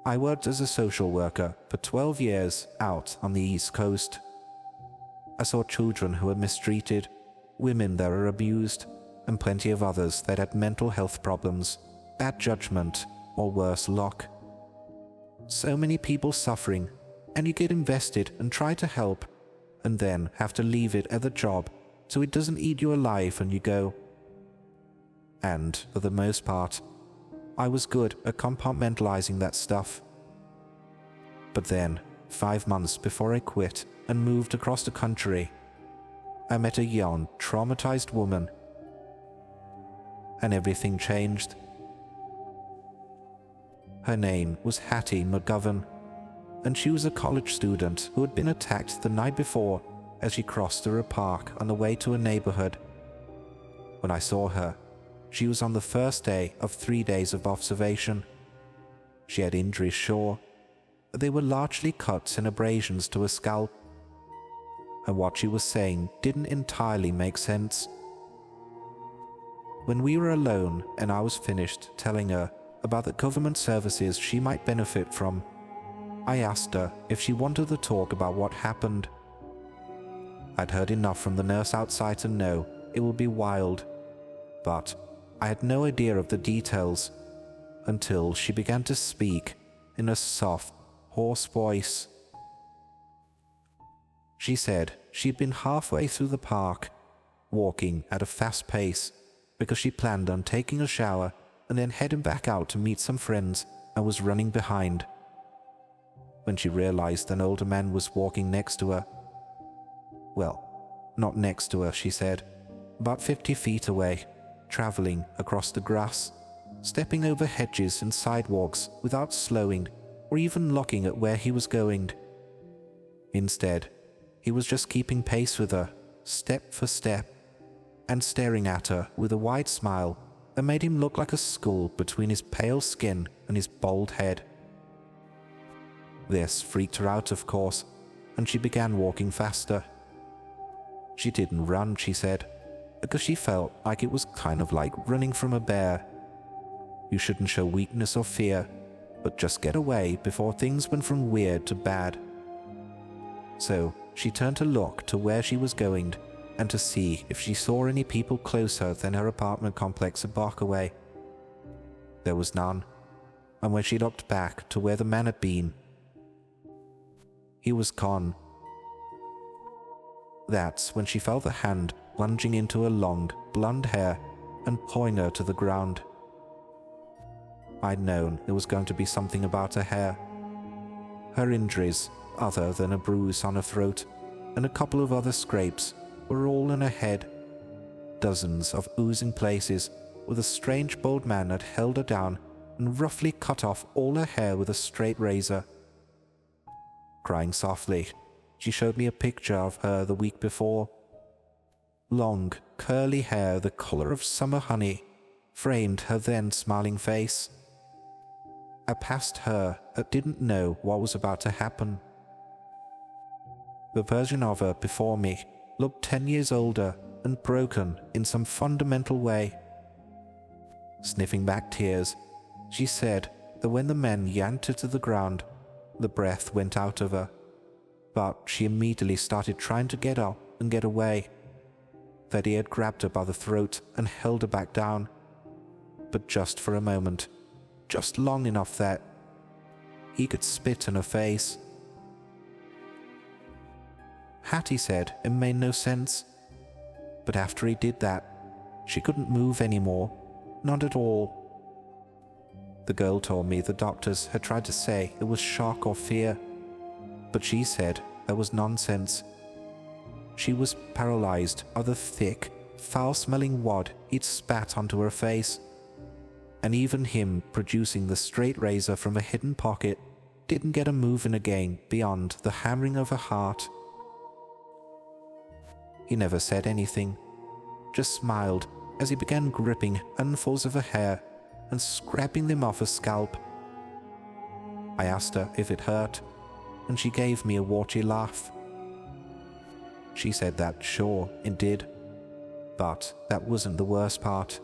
I worked as a social worker for 12 years out on the East Coast. I saw children who were mistreated, women that were abused, and plenty of others that had mental health problems, bad judgment, or worse luck. So many people suffering, and you get invested and try to help, and then have to leave it at the job so it doesn't eat you alive and you go. And, for the most part, I was good at compartmentalizing that stuff. But then, 5 months before I quit and moved across the country, I met a young, traumatized woman, and everything changed. Her name was Hattie McGovern, and she was a college student who had been attacked the night before as she crossed through a park on the way to a neighborhood. When I saw her, she was on the first day of 3 days of observation. She had injuries, sure, but they were largely cuts and abrasions to her scalp, and what she was saying didn't entirely make sense. When we were alone and I was finished telling her about the government services she might benefit from, I asked her if she wanted to talk about what happened. I'd heard enough from the nurse outside to know it would be wild, but I had no idea of the details until she began to speak in a soft, hoarse voice. She said she'd been halfway through the park, walking at a fast pace because she planned on taking a shower and then heading back out to meet some friends, and was running behind. When she realized an older man was walking next to her, well, not next to her, she said, about 50 feet away, traveling across the grass, stepping over hedges and sidewalks without slowing or even looking at where he was going. Instead, he was just keeping pace with her, step for step, and staring at her with a wide smile that made him look like a skull between his pale skin and his bald head. This freaked her out, of course, and she began walking faster. She didn't run, she said, because she felt like it was kind of like running from a bear. You shouldn't show weakness or fear, but just get away before things went from weird to bad. So she turned to look to where she was going and to see if she saw any people closer than her apartment complex a block away. There was none, and when she looked back to where the man had been, he was gone. That's when she felt the hand plunging into her long, blonde hair and pulling her to the ground. I'd known there was going to be something about her hair. Her injuries, other than a bruise on her throat and a couple of other scrapes, were all in her head. Dozens of oozing places where the strange bald man had held her down and roughly cut off all her hair with a straight razor. Crying softly, she showed me a picture of her the week before. Long, curly hair the color of summer honey framed her then smiling face. I passed her that didn't know what was about to happen. The version of her before me looked 10 years older and broken in some fundamental way. Sniffing back tears, she said that when the men yanked her to the ground, the breath went out of her, but she immediately started trying to get up and get away. That he had grabbed her by the throat and held her back down, but just for a moment, just long enough that he could spit in her face. Hattie said it made no sense, but after he did that, she couldn't move anymore, not at all. The girl told me the doctors had tried to say it was shock or fear, but she said that was nonsense. She was paralyzed by the thick, foul-smelling wad he'd spat onto her face, and even him producing the straight razor from a hidden pocket didn't get her moving again beyond the hammering of her heart. He never said anything, just smiled as he began gripping handfuls of her hair and scraping them off her scalp. I asked her if it hurt, and she gave me a warty laugh. She said that sure, it did, but that wasn't the worst part.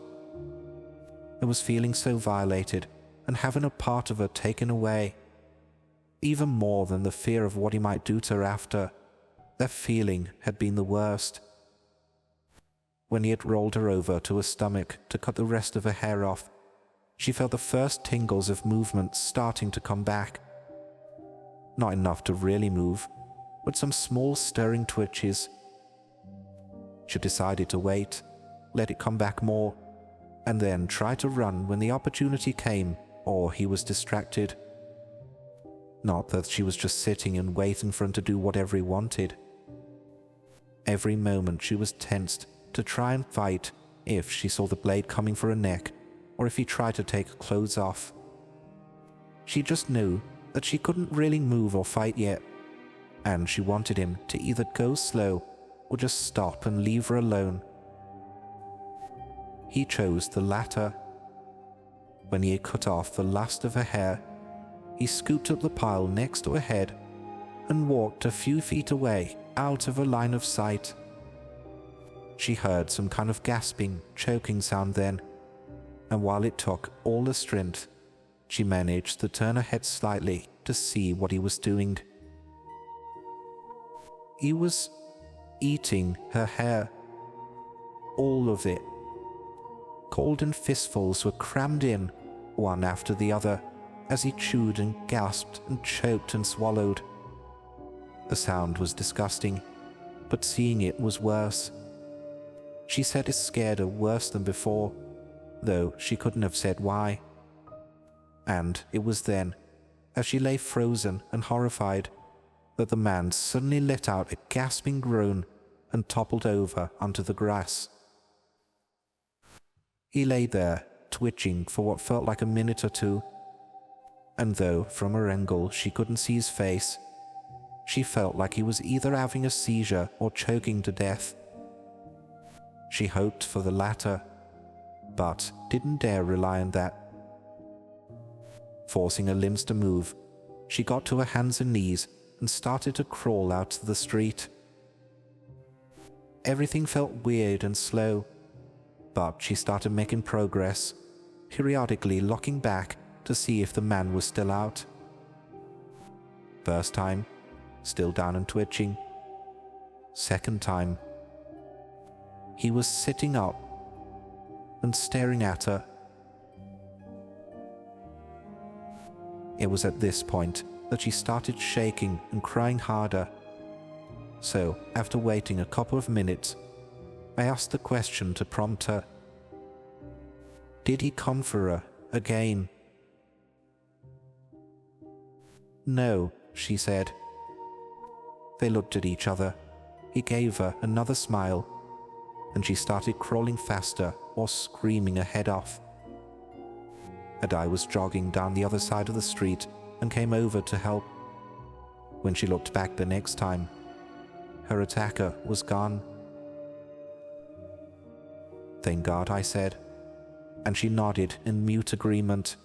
I was feeling so violated and having a part of her taken away even more than the fear of what he might do to her after. That feeling had been the worst. When he had rolled her over to her stomach to cut the rest of her hair off, she felt the first tingles of movement starting to come back. Not enough to really move, but some small stirring twitches. She decided to wait, let it come back more, and then try to run when the opportunity came or he was distracted. Not that she was just sitting and waiting for him to do whatever he wanted. Every moment she was tensed to try and fight if she saw the blade coming for her neck or if he tried to take her clothes off. She just knew that she couldn't really move or fight yet, and she wanted him to either go slow or just stop and leave her alone. He chose the latter. When he had cut off the last of her hair, he scooped up the pile next to her head and walked a few feet away out of her line of sight. She heard some kind of gasping, choking sound then, and while it took all her strength, she managed to turn her head slightly to see what he was doing. He was eating her hair. All of it. Golden fistfuls were crammed in, one after the other, as he chewed and gasped and choked and swallowed. The sound was disgusting, but seeing it was worse. She said it scared her worse than before, though she couldn't have said why. And it was then, as she lay frozen and horrified, that the man suddenly let out a gasping groan and toppled over onto the grass. He lay there, twitching for what felt like a minute or two, and though from her angle she couldn't see his face, she felt like he was either having a seizure or choking to death. She hoped for the latter, but didn't dare rely on that. Forcing her limbs to move, she got to her hands and knees and started to crawl out to the street. Everything felt weird and slow, but she started making progress, periodically looking back to see if the man was still out. First time, still down and twitching. Second time, he was sitting up and staring at her. It was at this point that she started shaking and crying harder. So, after waiting a couple of minutes, I asked the question to prompt her. Did he come for her again? No, she said. They looked at each other. He gave her another smile, and she started crawling faster or screaming her head off. And I was jogging down the other side of the street and came over to help. When she looked back the next time, her attacker was gone. Thank God, I said, and she nodded in mute agreement.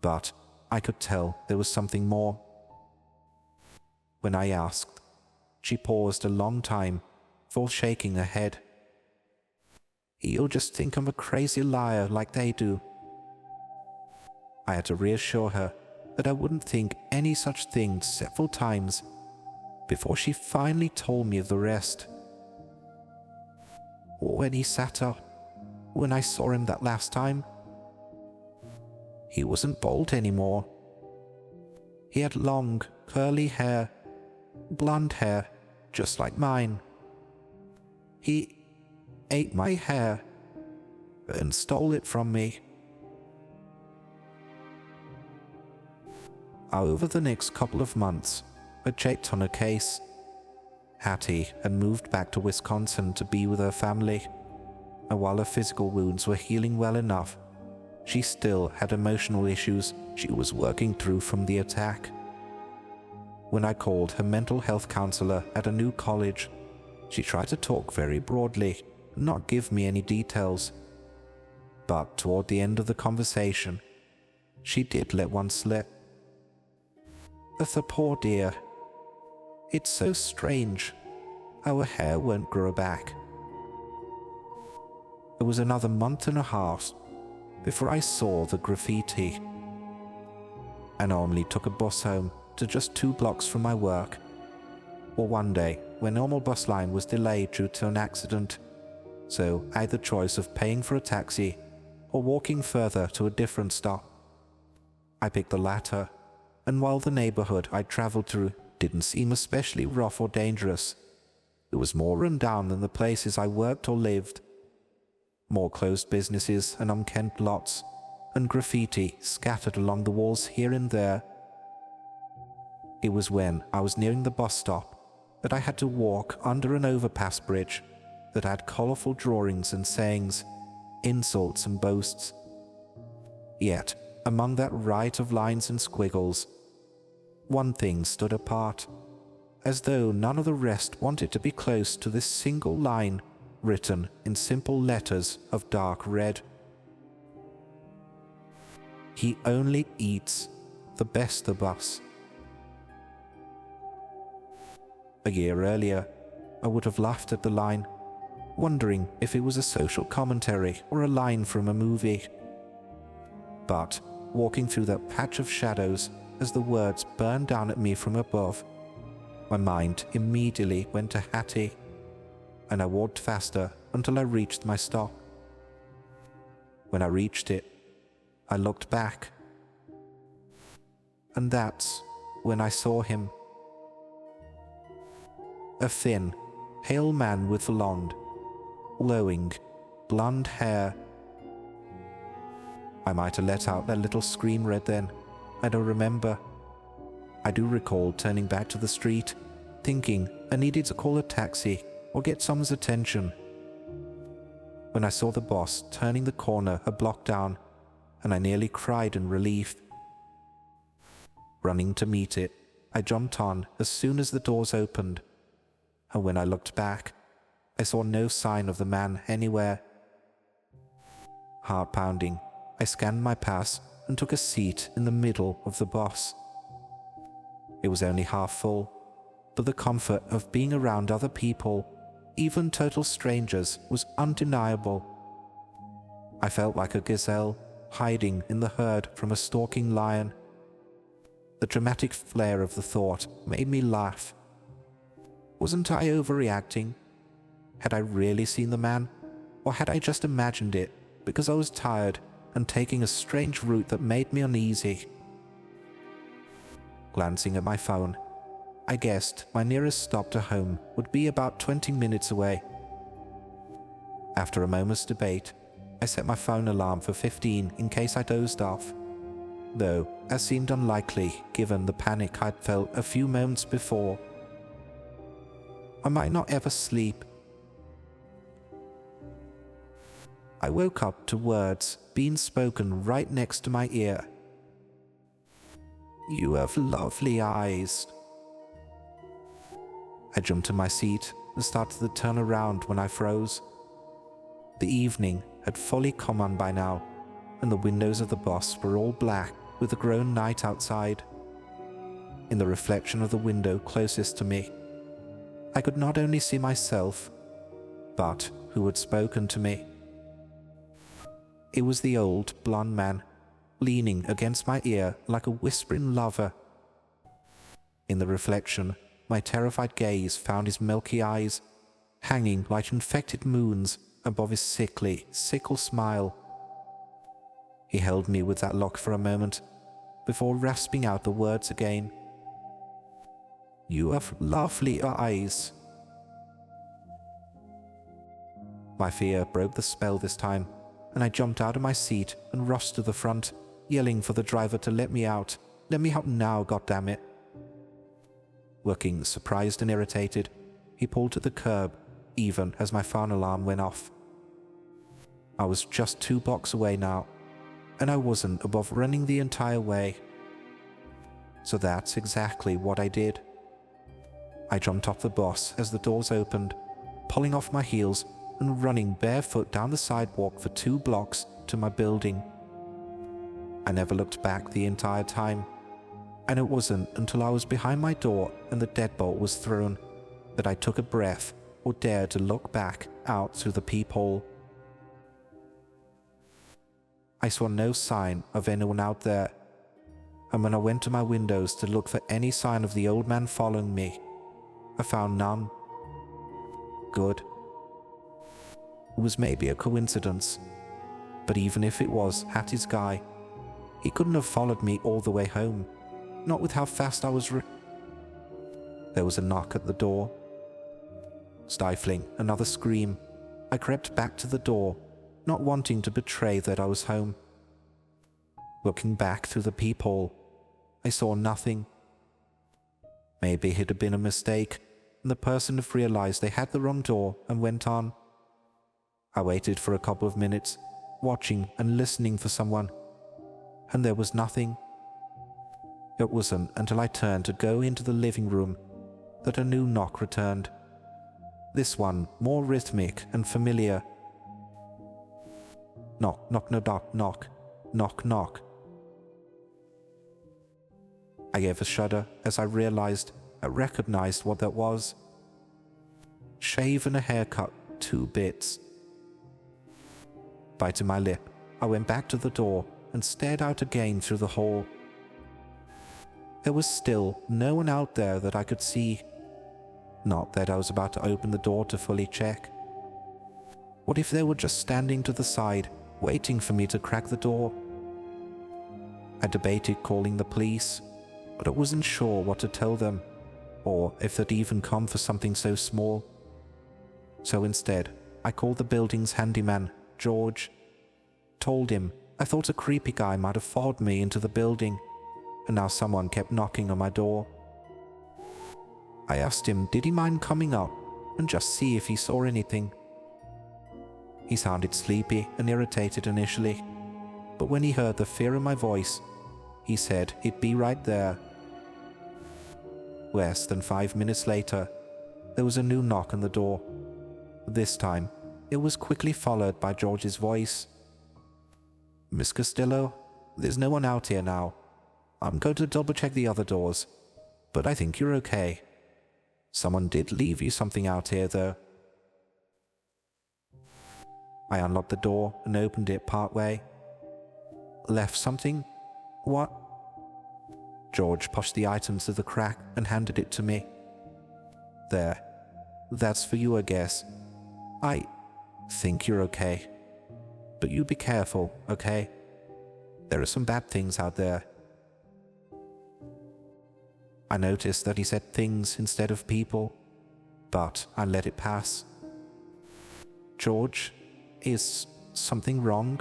But I could tell there was something more. When I asked, she paused a long time, full shaking her head. You'll just think I'm a crazy liar like they do. I had to reassure her that I wouldn't think any such thing several times before she finally told me of the rest. When he sat up, when I saw him that last time, he wasn't bald anymore. He had long, curly hair, blonde hair, just like mine. He ate my hair and stole it from me. Over the next couple of months, I checked on her case. Hattie had moved back to Wisconsin to be with her family, and while her physical wounds were healing well enough, she still had emotional issues she was working through from the attack. When I called her mental health counselor at a new college, she tried to talk very broadly and not give me any details. But toward the end of the conversation, she did let one slip. The poor dear. It's so strange how her hair won't grow back. It was another month and a half before I saw the graffiti. I normally took a bus home to just 2 blocks from my work. Well, one day, my normal bus line was delayed due to an accident, so I had the choice of paying for a taxi or walking further to a different stop. I picked the latter, and while the neighborhood I traveled through didn't seem especially rough or dangerous, it was more run down than the places I worked or lived. More closed businesses and unkempt lots, and graffiti scattered along the walls here and there. It was when I was nearing the bus stop that I had to walk under an overpass bridge that had colourful drawings and sayings, insults and boasts. Yet, among that riot of lines and squiggles, one thing stood apart, as though none of the rest wanted to be close to this single line written in simple letters of dark red. He only eats the best of us. A year earlier, I would have laughed at the line, wondering if it was a social commentary or a line from a movie. But, walking through that patch of shadows as the words burned down at me from above, my mind immediately went to Hattie, and I walked faster until I reached my stop. When I reached it, I looked back, and that's when I saw him. A thin, pale man with blonde, glowing, blonde hair. I might have let out that little scream right then. I don't remember. I do recall turning back to the street, thinking I needed to call a taxi or get someone's attention, when I saw the boss turning the corner a block down, and I nearly cried in relief. Running to meet it, I jumped on as soon as the doors opened, and when I looked back, I saw no sign of the man anywhere. Heart pounding, I scanned my pass and took a seat in the middle of the bus. It was only half full, but the comfort of being around other people, even total strangers, was undeniable. I felt like a gazelle hiding in the herd from a stalking lion. The dramatic flair of the thought made me laugh. Wasn't I overreacting? Had I really seen the man, or had I just imagined it because I was tired and taking a strange route that made me uneasy? Glancing at my phone, I guessed my nearest stop to home would be about 20 minutes away. After a moment's debate, I set my phone alarm for 15 in case I dozed off, though as seemed unlikely given the panic I'd felt a few moments before. I might not ever sleep. I woke up to words being spoken right next to my ear. "You have lovely eyes." I jumped to my seat and started to turn around when I froze. The evening had fully come on by now, and the windows of the bus were all black with the grown night outside. In the reflection of the window closest to me, I could not only see myself, but who had spoken to me. It was the old, blonde man, leaning against my ear like a whispering lover. In the reflection, my terrified gaze found his milky eyes, hanging like infected moons above his sickle smile. He held me with that look for a moment, before rasping out the words again. "You have lovely eyes." My fear broke the spell this time, and I jumped out of my seat and rushed to the front, yelling for the driver to let me out. "Let me out now, goddammit." Looking surprised and irritated, he pulled to the curb, even as my phone alarm went off. I was just 2 blocks away now, and I wasn't above running the entire way. So that's exactly what I did. I jumped off the bus as the doors opened, pulling off my heels and running barefoot down the sidewalk for 2 blocks to my building. I never looked back the entire time, and it wasn't until I was behind my door and the deadbolt was thrown that I took a breath or dared to look back out through the peephole. I saw no sign of anyone out there. and when I went to my windows to look for any sign of the old man following me, I found none. Good. It was maybe a coincidence, but even if it was Hattie's guy, he couldn't have followed me all the way home, not with how fast I was There was a knock at the door. Stifling another scream, I crept back to the door, not wanting to betray that I was home. Looking back through the peephole, I saw nothing. Maybe it had been a mistake, and the person had realized they had the wrong door and went on. I waited for a couple of minutes, watching and listening for someone, and there was nothing. It wasn't until I turned to go into the living room that a new knock returned. This one more rhythmic and familiar. Knock, knock, knock, knock, knock, knock, knock. I gave a shudder as I recognized what that was. Shave and a haircut, 2 bits. Biting my lip, I went back to the door and stared out again through the hall. There was still no one out there that I could see. Not that I was about to open the door to fully check. What if they were just standing to the side, waiting for me to crack the door? I debated calling the police, but I wasn't sure what to tell them, or if they'd even come for something so small. So instead, I called the building's handyman, George. Told him I thought a creepy guy might have followed me into the building, and now someone kept knocking on my door. I asked him did he mind coming up and just see if he saw anything. He sounded sleepy and irritated initially, but when he heard the fear in my voice, he said he'd be right there. Less than 5 minutes later, there was a new knock on the door. This time, it was quickly followed by George's voice. "Miss Costello, there's no one out here now. I'm going to double-check the other doors, but I think you're okay. Someone did leave you something out here, though." I unlocked the door and opened it partway. "Left something? What?" George pushed the items to the crack and handed it to me. "There. That's for you, I guess. I think you're okay. But you be careful, okay? There are some bad things out there." I noticed that he said things instead of people, but I let it pass. "George, is something wrong?"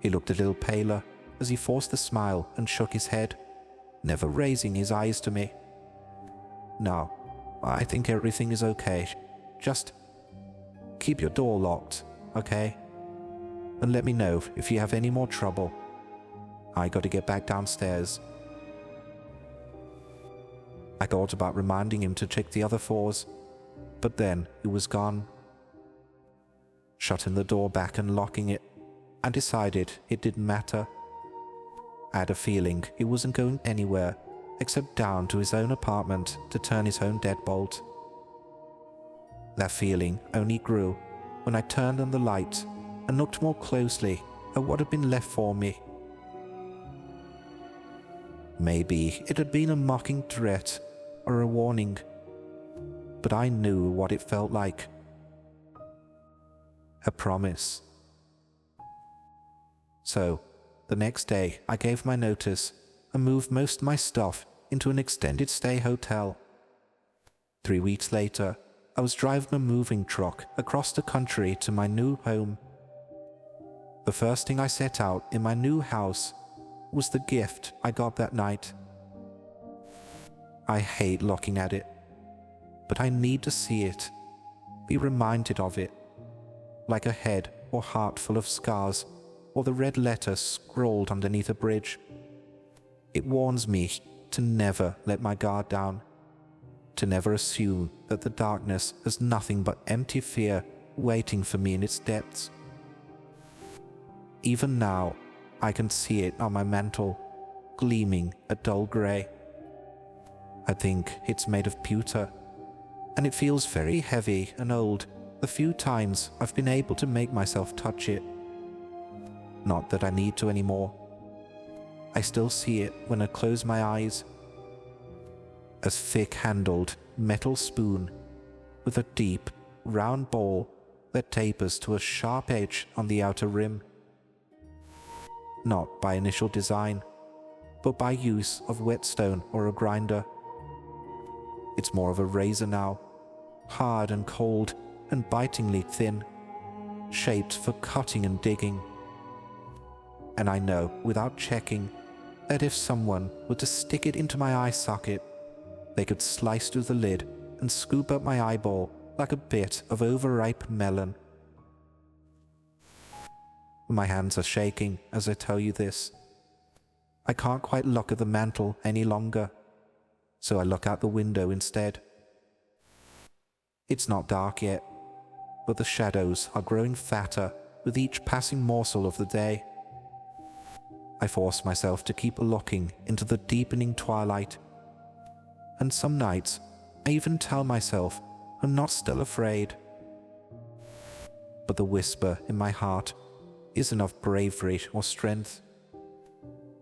He looked a little paler as he forced a smile and shook his head, never raising his eyes to me. "No, I think everything is okay. Just keep your door locked, okay? And let me know if you have any more trouble. I got to get back downstairs." I thought about reminding him to check the other floors, but then he was gone. Shutting the door back and locking it, I decided it didn't matter. I had a feeling he wasn't going anywhere except down to his own apartment to turn his own deadbolt. That feeling only grew when I turned on the light and looked more closely at what had been left for me. Maybe it had been a mocking threat or a warning, but I knew what it felt like. A promise. So, the next day I gave my notice and moved most of my stuff into an extended stay hotel. 3 weeks later, I was driving a moving truck across the country to my new home. The first thing I set out in my new house was the gift I got that night. I hate looking at it, but I need to see it, be reminded of it, like a head or heart full of scars, or the red letter scrawled underneath a bridge. It warns me to never let my guard down, to never assume that the darkness has nothing but empty fear waiting for me in its depths. Even now, I can see it on my mantle, gleaming a dull grey. I think it's made of pewter, and it feels very heavy and old the few times I've been able to make myself touch it. Not that I need to anymore. I still see it when I close my eyes. A thick-handled metal spoon with a deep, round ball that tapers to a sharp edge on the outer rim. Not by initial design, but by use of whetstone or a grinder. It's more of a razor now, hard and cold and bitingly thin, shaped for cutting and digging. And I know, without checking, that if someone were to stick it into my eye socket, they could slice through the lid and scoop up my eyeball like a bit of overripe melon. My hands are shaking as I tell you this. I can't quite look at the mantel any longer, so I look out the window instead. It's not dark yet, but the shadows are growing fatter with each passing morsel of the day. I force myself to keep looking into the deepening twilight, and some nights I even tell myself I'm not still afraid. But the whisper in my heart isn't of bravery or strength.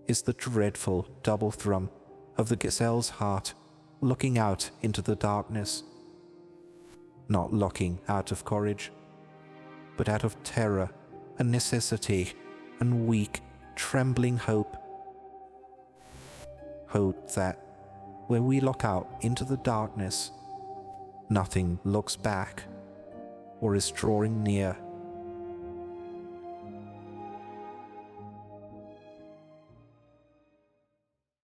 It's the dreadful double thrum of the gazelle's heart looking out into the darkness. Not looking out of courage, but out of terror and necessity and weak, trembling hope. Hope that, when we look out into the darkness, nothing looks back or is drawing near.